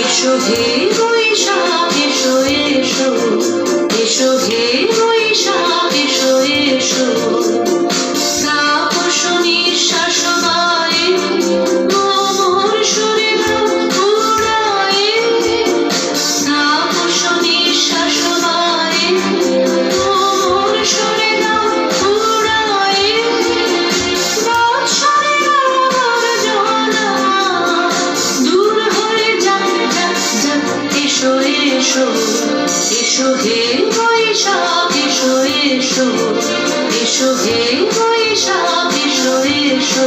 এসো হে বৈশাখ এসো এসো, এসো হে বৈশাখ এসো এসো, তাপস নিঃশ্বাস গায়ে মোর সুরে দাও উড়ায়ে, তাপস নিঃশ্বাস গায়ে মোর সুরে দাও উড়ায়ে, বৎসরের আবর্জনা দূর হয়ে যাক যাক যাক। এসো এসো, এসো হে বৈশাখ এসো এসো, এসো হে বৈশাখ এসো এসো।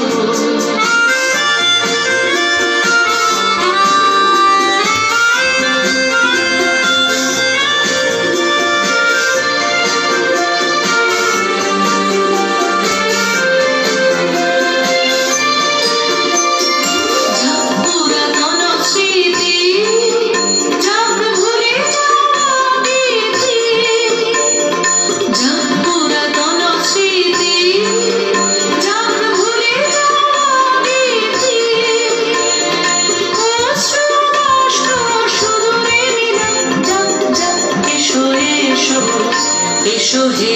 এসো হে